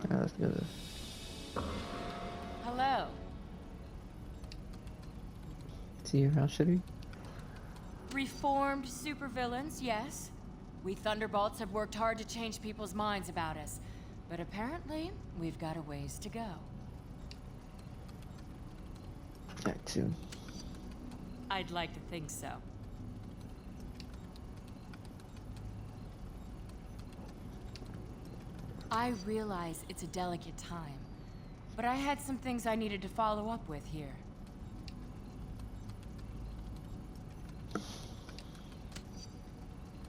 Alright, let's do this. Hello. See your house, shitty? Reformed supervillains, yes. We Thunderbolts have worked hard to change people's minds about us, but apparently, we've got a ways to go. That too. I'd like to think so. I realize it's a delicate time, but I had some things I needed to follow up with here.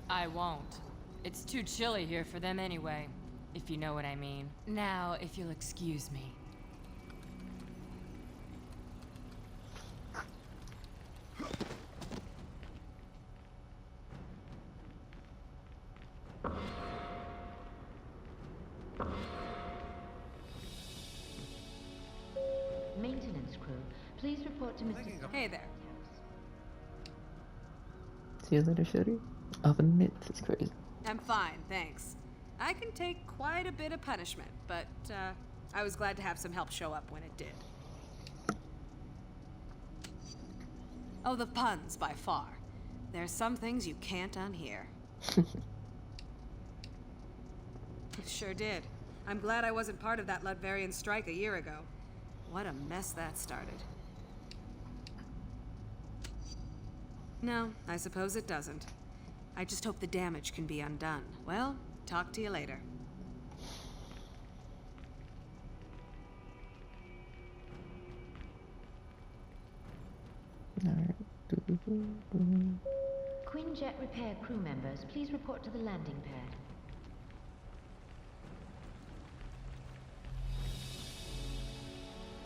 I won't. It's too chilly here for them anyway, if you know what I mean. Now, if you'll excuse me. Maintenance crew, please report to Mr. Hey there. See you later, shitty? Oven mitts, it's crazy. I'm fine, thanks. I can take quite a bit of punishment, but I was glad to have some help show up when it did. Oh, the puns, by far. There's some things you can't unhear. Sure did. I'm glad I wasn't part of that Lutvarian strike a year ago. What a mess that started. No, I suppose it doesn't. I just hope the damage can be undone. Well, talk to you later. Alright. Quinjet repair crew members, please report to the landing pad.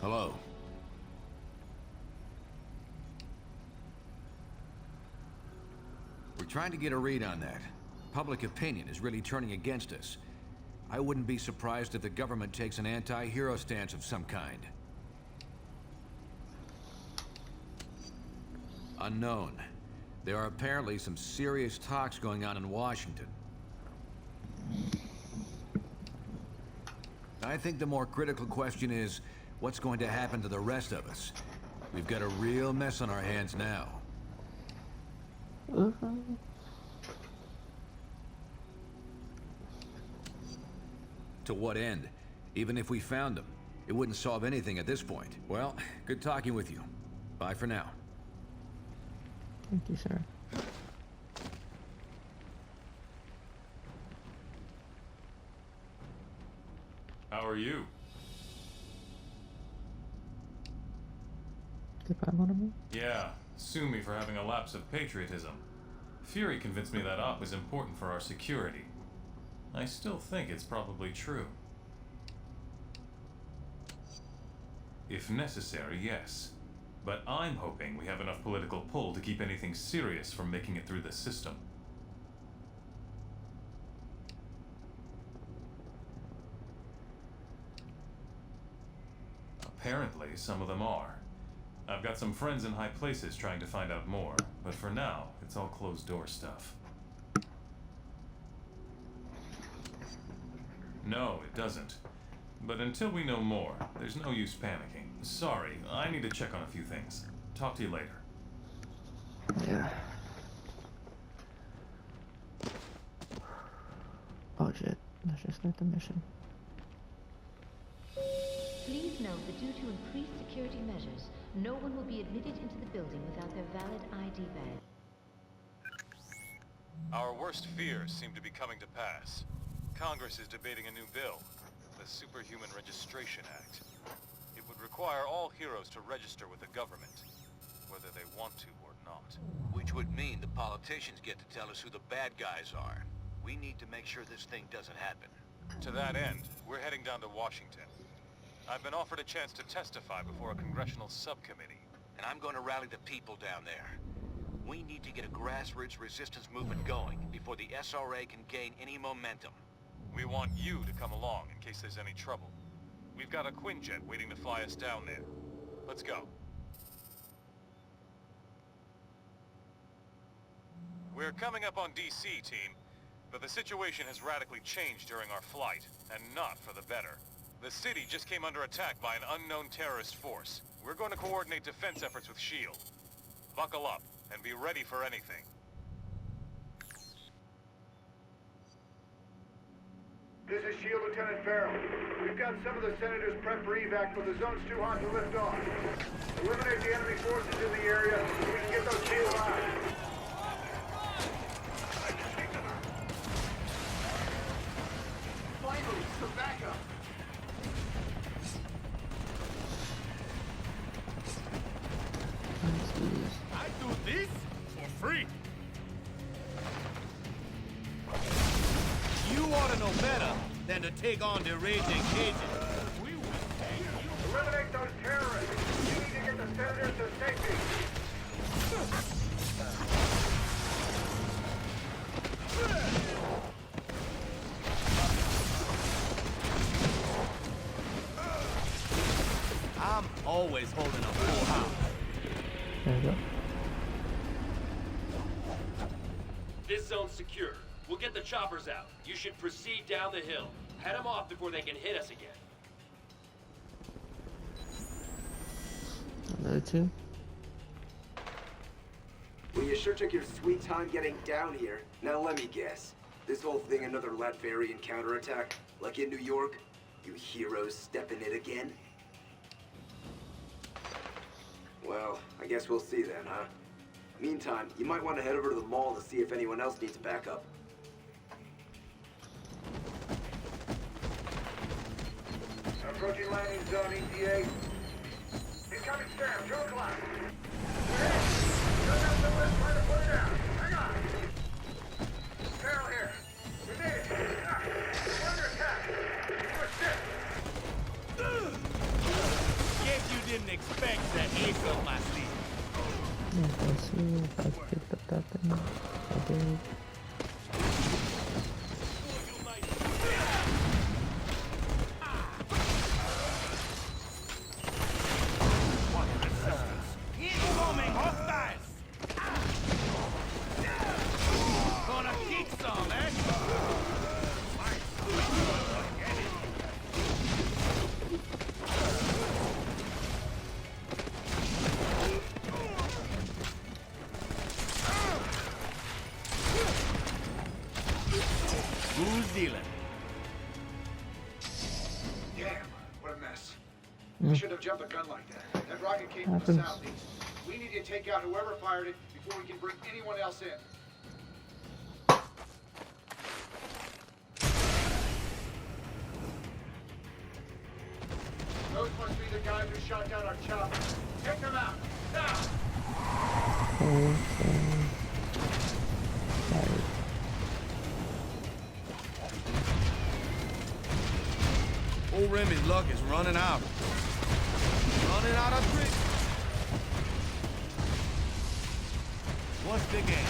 Hello. We're trying to get a read on that. Public opinion is really turning against us. I wouldn't be surprised if the government takes an anti-hero stance of some kind. Unknown. There are apparently some serious talks going on in Washington. I think the more critical question is, what's going to happen to the rest of us? We've got a real mess on our hands now. To what end? Even if we found them, it wouldn't solve anything at this point. Well, good talking with you. Bye for now. Thank you, sir. How are you? Goodbye, one of me. Yeah, sue me for having a lapse of patriotism. Fury convinced me that op was important for our security. I still think it's probably true. If necessary, yes. But I'm hoping we have enough political pull to keep anything serious from making it through the system. Apparently, some of them are. I've got some friends in high places trying to find out more, but for now, it's all closed-door stuff. No, it doesn't. But until we know more, there's no use panicking. Sorry, I need to check on a few things. Talk to you later. Yeah. Oh shit. Let's just start the mission. Please note that due to increased security measures, no one will be admitted into the building without their valid ID badge. Our worst fears seem to be coming to pass. Congress is debating a new bill, the Superhuman Registration Act. It would require all heroes to register with the government, whether they want to or not. Which would mean the politicians get to tell us who the bad guys are. We need to make sure this thing doesn't happen. To that end, we're heading down to Washington. I've been offered a chance to testify before a congressional subcommittee. And I'm going to rally the people down there. We need to get a grassroots resistance movement going before the SRA can gain any momentum. We want you to come along in case there's any trouble. We've got a Quinjet waiting to fly us down there. Let's go. We're coming up on DC, team, but the situation has radically changed during our flight, and not for the better. The city just came under attack by an unknown terrorist force. We're going to coordinate defense efforts with S.H.I.E.L.D. Buckle up and be ready for anything. This is S.H.I.E.L.D. Lieutenant Farrell. We've got some of the senators prepped for evac, but the zone's too hot to lift off. Eliminate the enemy forces in the area so we can get those S.H.I.E.L.D. out. Finally, some backup. I do this for free. You ought to know better than to take on the raging cages. We will pay you. Eliminate those terrorists. We need to get the senators to safety. I'm always holding a full house. There we go. This zone's secure. We'll get the choppers out. You should proceed down the hill. Head them off before they can hit us again. Another two. Well, you sure took your sweet time getting down here. Now let me guess. This whole thing another Latverian counterattack? Like in New York? You heroes stepping it again? Well, I guess we'll see then, huh? Meantime, you might want to head over to the mall to see if anyone else needs backup. Approaching landing zone, ETA. Incoming Sam, 2 o'clock. Don't have the list, try to put it down. Hang on. Farrell here. We made it. We're under attack. Push this. Guess you didn't expect the ace up my sleeve. Let's see if I picked up that thing. I did. Incoming hostiles! Gonna kick some, eh? Who's dealing? Damn, what a mess. We shouldn't have jumped a gun like that. That rocket came from the Happens. southeast. We need to take out whoever fired it before we can bring anyone else in. Those must be the guys who shot down our chopper. Take them out, now! Old Remy's luck is running out. Running out of tricks. What's the game?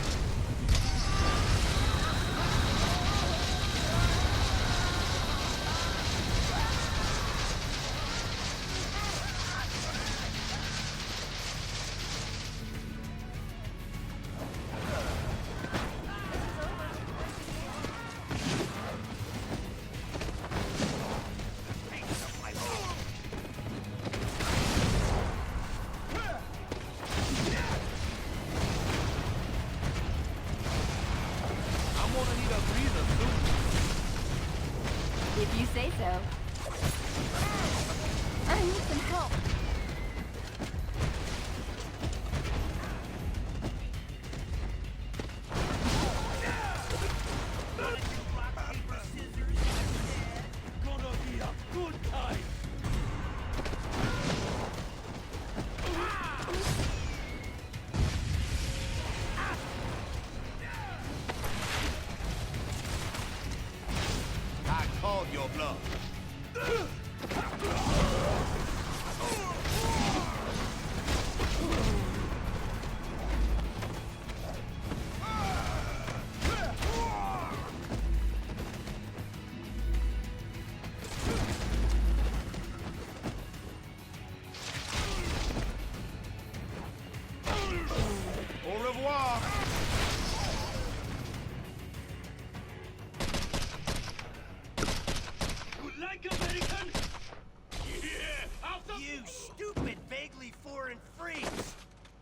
trees!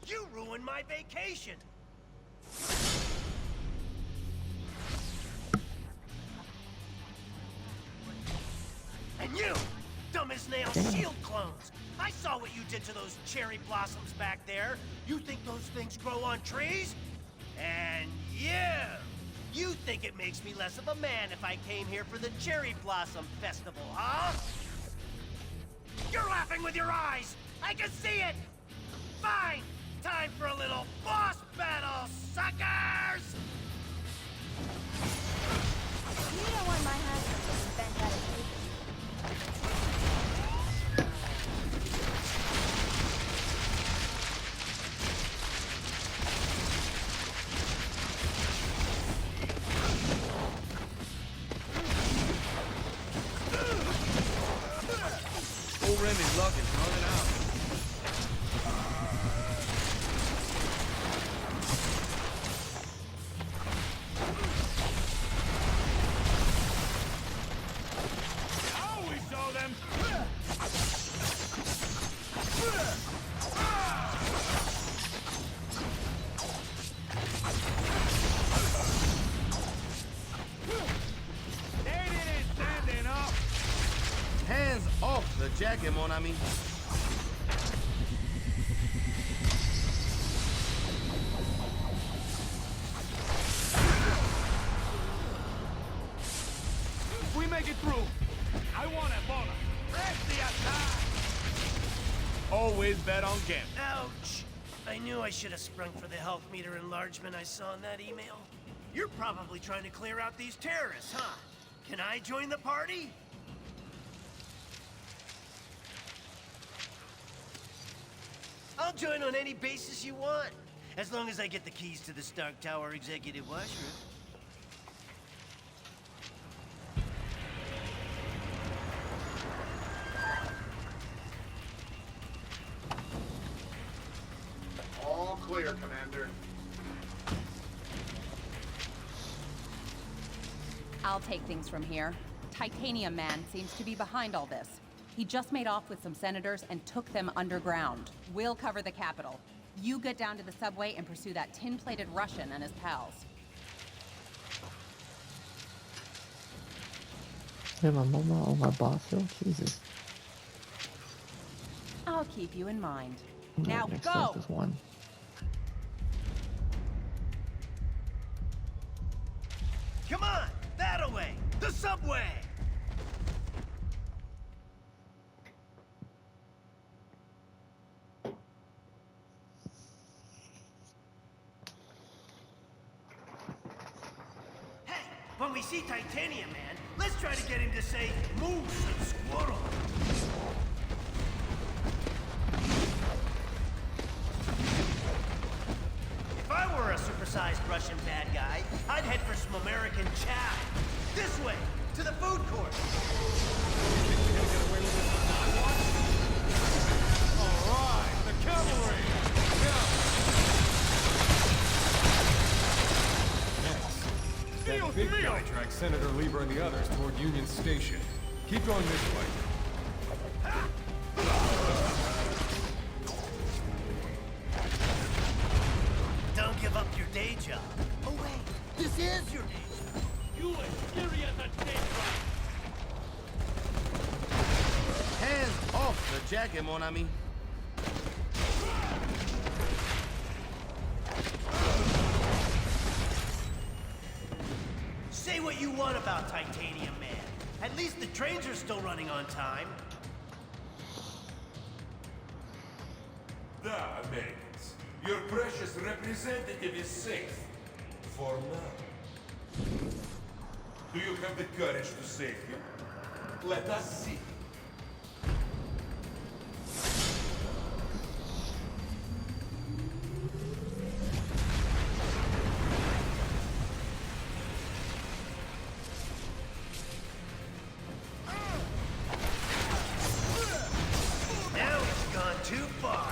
You ruined my vacation! And you! Dumb as nails shield clones! I saw what you did to those cherry blossoms back there! You think those things grow on trees? And you think it makes me less of a man if I came here for the Cherry Blossom Festival, huh? You're laughing with your eyes! I can see it! Fine! Time for a little boss battle, suckers! You don't want my husband bent out of paper. Old Remy's luck is running out. I always saw them. They didn't standing up. Hands off the jacket, mon ami. If we make it through, I want a bonus. Press the attack. Always bet on Gambit. Ouch! I knew I should have sprung for the health meter enlargement I saw in that email. You're probably trying to clear out these terrorists, huh? Can I join the party? I'll join on any basis you want, as long as I get the keys to the Stark Tower executive washroom. All clear, Commander. I'll take things from here. Titanium Man seems to be behind all this. He just made off with some senators and took them underground. We'll cover the Capitol. You get down to the subway and pursue that tin-plated Russian and his pals. Yeah, my mama or my boss, oh, Jesus. I'll keep you in mind. Yeah, Now next go! stop is 1. Come on! That way! The subway! Hey, when we see Titanium Man, let's try to get him to say moose and squirrel. If I were a supersized Russian bad guy, I'd head for some American chow. This way, to the food court. All right, the cavalry. That big guy tracks Senator Lieber and the others toward Union Station. Keep going this way. Don't give up your day job. Oh wait, this is your day job. You as scary as a dead rat. Hands off the jacket, mon ami. Say what you want about Titanium Man. At least the trains are still running on time. Now, Americans, your precious representative is safe. For now. Do you have the courage to save him? Let us see. Now it's gone too far.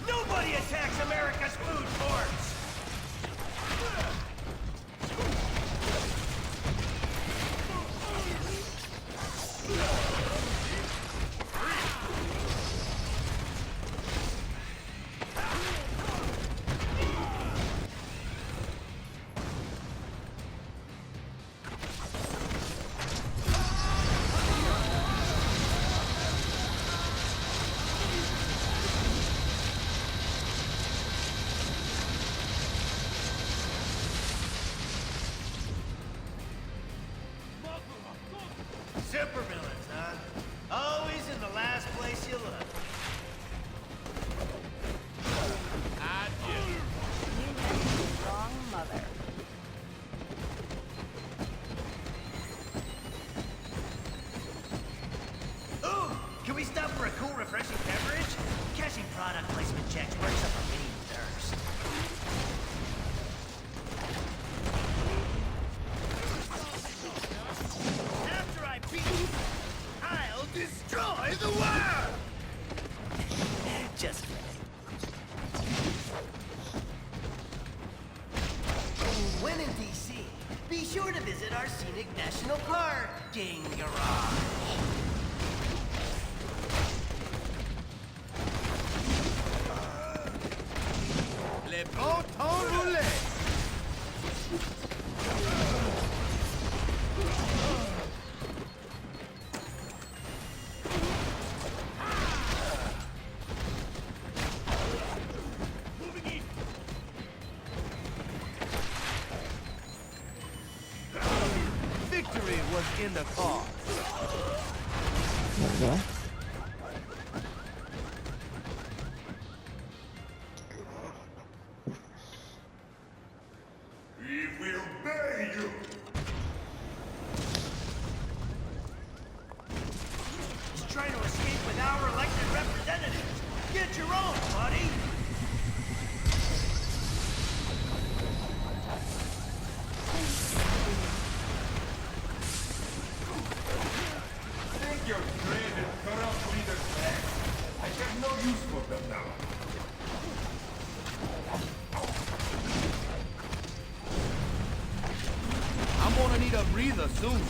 Nobody attacks America's food courts! we stop for a cool, refreshing beverage? Cashing product placement checks works up a mini thirst. After I beat you, I'll destroy the world! Just kidding. When in DC, be sure to visit our scenic national parking garage. Le bon temps roulé! Victory was in the car. There we go. We will bury you! He's trying to escape with our elected representatives. Get your own, buddy! Take your dreaded corrupt leaders back. I have no use for them now. I'm gonna need a breather soon.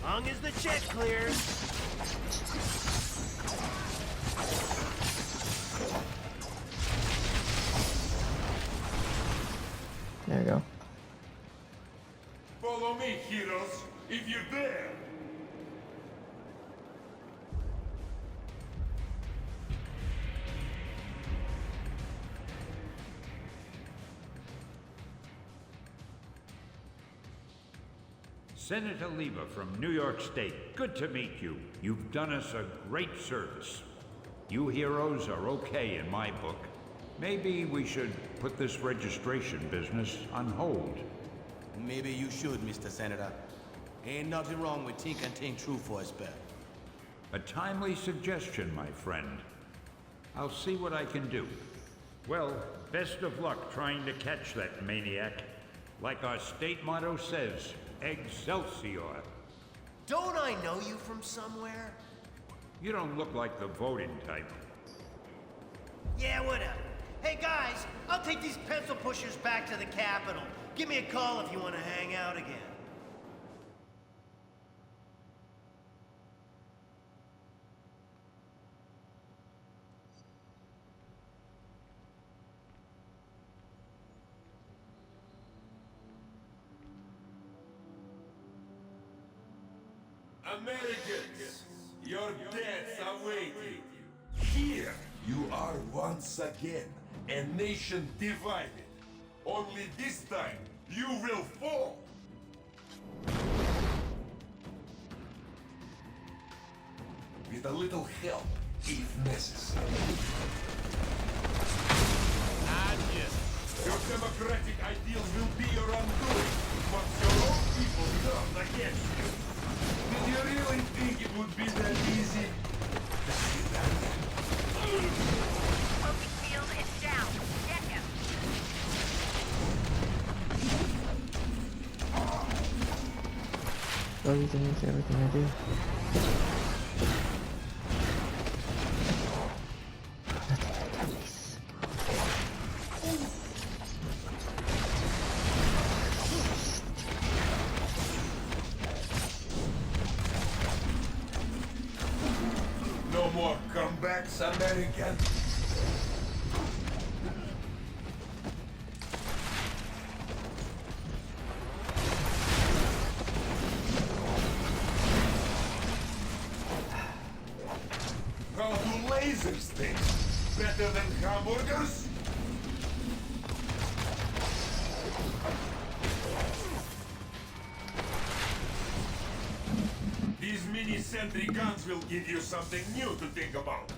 Long as the check clears. There we go. Follow me, heroes, if you dare! Senator Lieber from New York State, good to meet you. You've done us a great service. You heroes are okay in my book. Maybe we should put this registration business on hold. Maybe you should, Mr. Senator. Ain't nothing wrong with thinking things true for a spell. A timely suggestion, my friend. I'll see what I can do. Well, best of luck trying to catch that maniac. Like our state motto says, Excelsior. Don't I know you from somewhere? You don't look like the voting type. Yeah, whatever. Hey guys, I'll take these pencil pushers back to the Capitol. Give me a call if you want to hang out again. Americans, your deaths await you. Here, you are once again a nation divided. Only this time, you will fall. With a little help, if necessary. Not yet. Your democratic ideals will be your undoing once your own people turn against you. Did you really think it would be that easy? Focus field is down. Get him. Everything is everything I do. No more comebacks, American. How do lasers taste? Better than hamburgers? These mini-sentry guns will give you something new to think about.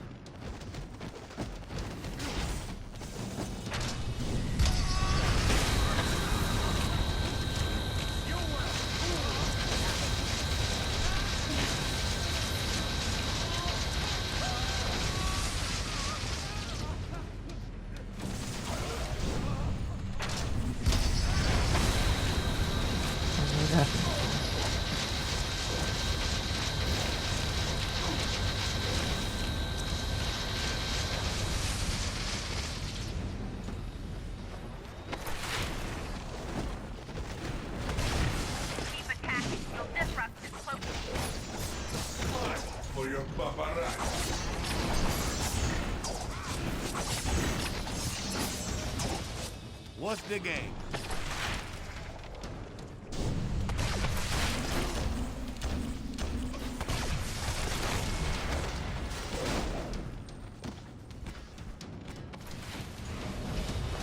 your paparazzi. What's the game?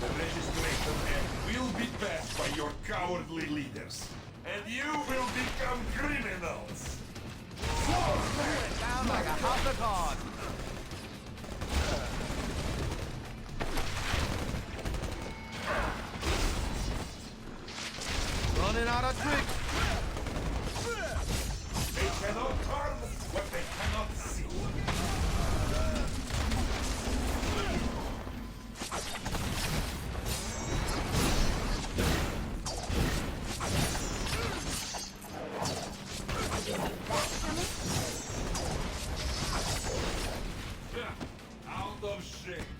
The registration act will be passed by your cowardly leaders, and you will become criminals. Down like a house of cards. Running out of tricks. They cannot harm what they cannot see. Out of shape.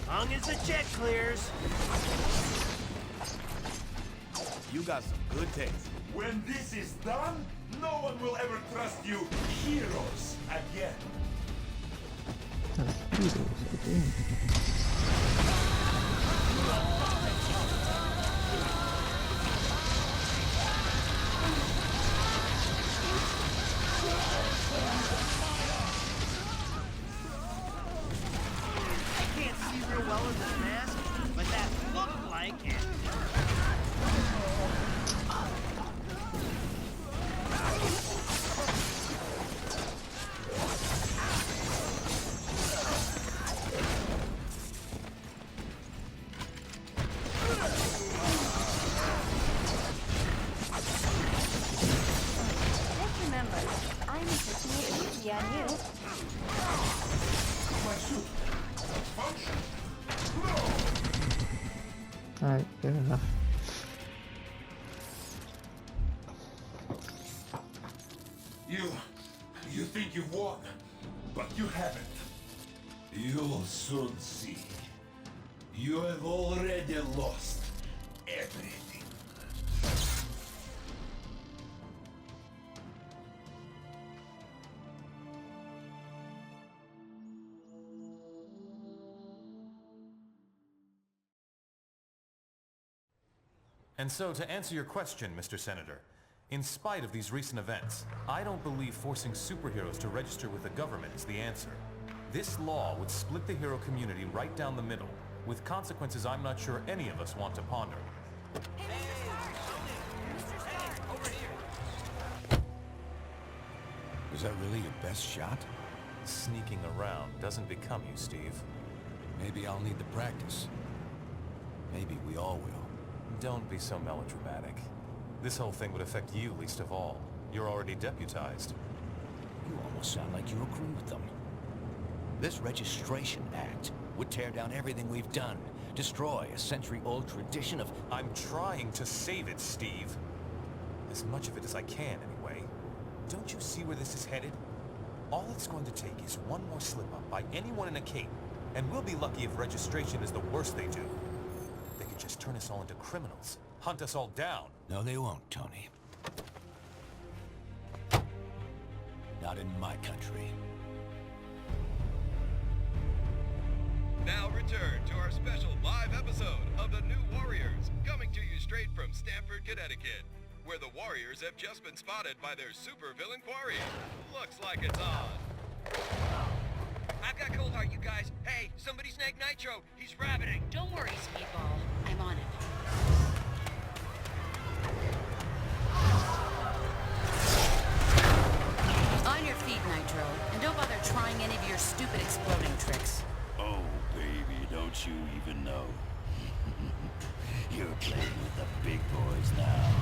Long as the jet clears. You got some good taste. When this is done, no one will ever trust you heroes again. I can't see real well in this mask, but that looked like it. Just remember, I'm taking it easy on you. My suit. Function. Alright, fair enough. You think you've won, but you haven't. You'll soon see. You have already lost everything. And so, to answer your question, Mr. Senator, in spite of these recent events, I don't believe forcing superheroes to register with the government is the answer. This law would split the hero community right down the middle, with consequences I'm not sure any of us want to ponder. Was that really your best shot? Sneaking around doesn't become you, Steve. Maybe I'll need the practice. Maybe we all will. Don't be so melodramatic. This whole thing would affect you least of all. You're already deputized. You almost sound like you agree with them. This Registration Act would tear down everything we've done, destroy a century-old tradition of... I'm trying to save it, Steve. As much of it as I can, anyway. Don't you see where this is headed? All it's going to take is one more slip-up by anyone in a cape, and we'll be lucky if registration is the worst they do. They could just turn us all into criminals, hunt us all down. No, they won't, Tony. Not in my country. Now return to our special live episode of The New Warriors, coming to you straight from Stamford, Connecticut, where the Warriors have just been spotted by their supervillain quarry. Looks like it's on. I've got cold heart, you guys. Hey, somebody snag Nitro. He's rabbiting. Don't worry, Speedball. I'm on it. On your feet, Nitro. And don't bother trying any of your stupid exploding tricks. Oh, baby, don't you even know? You're playing with the big boys now.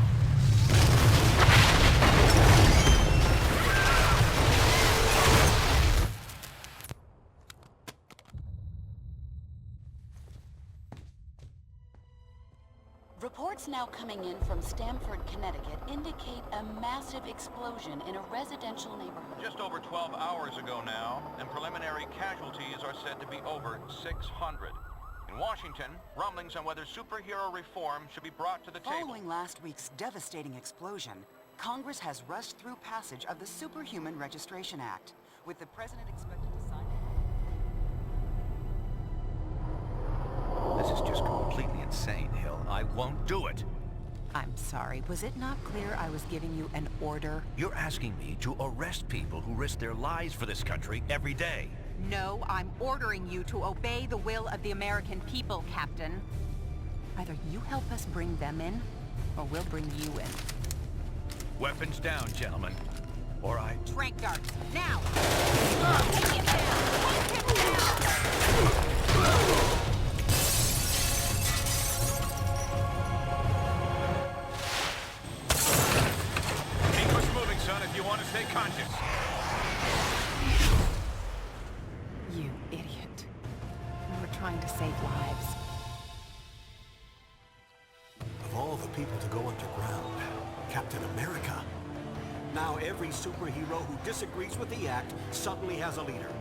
Reports now coming in from Stamford, Connecticut indicate a massive explosion in a residential neighborhood. Just over 12 hours ago now, and preliminary casualties are said to be over 600. In Washington, rumblings on whether superhero reform should be brought to the table. Following last week's devastating explosion, Congress has rushed through passage of the Superhuman Registration Act, with the president expected to sign it. This is just completely insane, Hill. I won't do it. I'm sorry, was it not clear I was giving you an order? You're asking me to arrest people who risk their lives for this country every day. No, I'm ordering you to obey the will of the American people, Captain. Either you help us bring them in, or we'll bring you in. Weapons down, gentlemen. Or I... Trank darts, now! Take him down! Take him down! Keep us moving, son, if you want to stay conscious. You idiot. We were trying to save lives. Of all the people to go underground, Captain America. Now every superhero who disagrees with the act suddenly has a leader.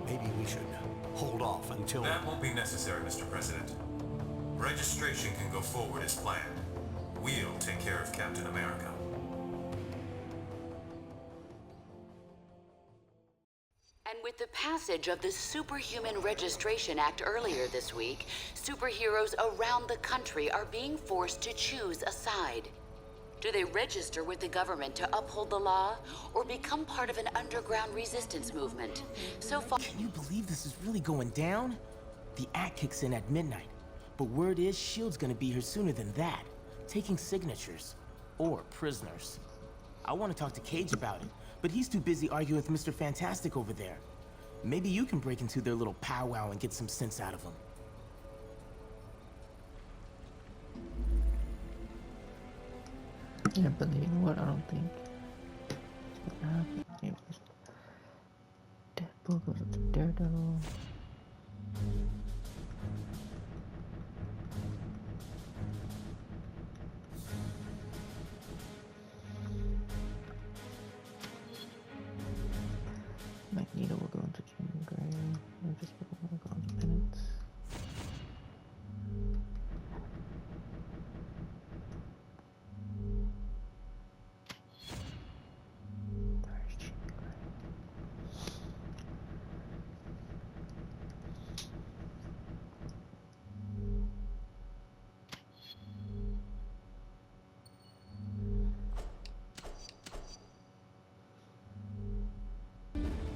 Maybe we should hold off until... That won't be necessary, Mr. President. Registration can go forward as planned. We'll take care of Captain America. And with the passage of the Superhuman Registration Act earlier this week, superheroes around the country are being forced to choose a side. Do they register with the government to uphold the law, or become part of an underground resistance movement? So far... Can you believe this is really going down? The act kicks in at midnight, but word is S.H.I.E.L.D's gonna be here sooner than that, taking signatures. Or prisoners. I want to talk to Cage about it, but he's too busy arguing with Mr. Fantastic over there. Maybe you can break into their little powwow and get some sense out of them. Yeah, but you know what? I don't think it's gonna happen. Anyways, Deadpool goes up to Daredevil. Magneto will go into Jean Grey. I'll just put him on penance.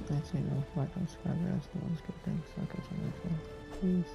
That's it, no, like, subscribe, guys, good, thanks, I'll catch you next one, peace.